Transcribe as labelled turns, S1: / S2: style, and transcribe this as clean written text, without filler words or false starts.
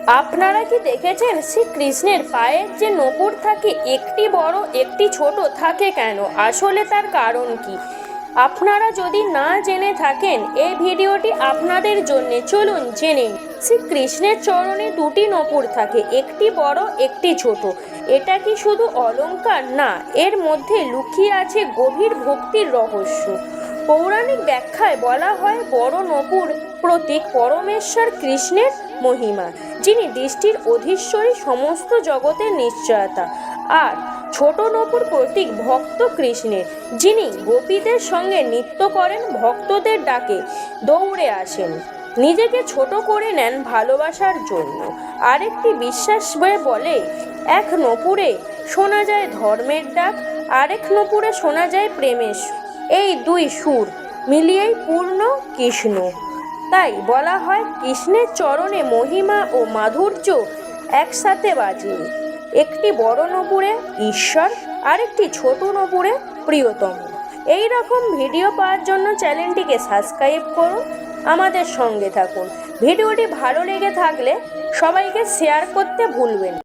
S1: আপনারা কি দেখেছেন শ্রীকৃষ্ণের পায়ের যে নপুর থাকে একটি বড় একটি ছোট থাকে কেন? আসলে তার কারণ কি? আপনারা যদি না জেনে থাকেন এই ভিডিওটি আপনাদের জন্য, চলুন জেনে নিই। শ্রীকৃষ্ণের চরণে দুটি নপুর থাকে, একটি বড় একটি ছোট। এটা কি শুধু অলংকার? না, এর মধ্যে লুকিয়ে আছে গভীর ভক্তির রহস্য। পৌরাণিক ব্যাখ্যায় বলা হয় বড় নপুর প্রতীক পরমেশ্বর কৃষ্ণের মহিমা, যিনি দৃষ্টির অধীশ্বরী, সমস্ত জগতের নিশ্চয়তা। আর ছোট নপুর প্রতীক ভক্ত কৃষ্ণের, যিনি গোপীদের সঙ্গে নৃত্য করেন, ভক্তদের ডাকে দৌড়ে আসেন, নিজেকে ছোট করে নেন ভালোবাসার জন্য। আরেকটি বিশ্বাস বলে এক নপুরে শোনা যায় ধর্মের ডাক, আরেক নপুরে শোনা যায় প্রেমের সুর। এই দুই সুর মিলিয়েই পূর্ণ কৃষ্ণ। তাই বলা হয় কৃষ্ণের চরণে মহিমা ও মাধুর্য একসাথে বাজে। একটি বড় নপুরে ঈশ্বর, আরেকটি ছোট নপুরে প্রিয়তম। এই রকম ভিডিও পাওয়ার জন্য চ্যানেলটিকে সাবস্ক্রাইব করুন, আমাদের সঙ্গে থাকুন। ভিডিওটি ভালো লেগে থাকলে সবাইকে শেয়ার করতে ভুলবেন না।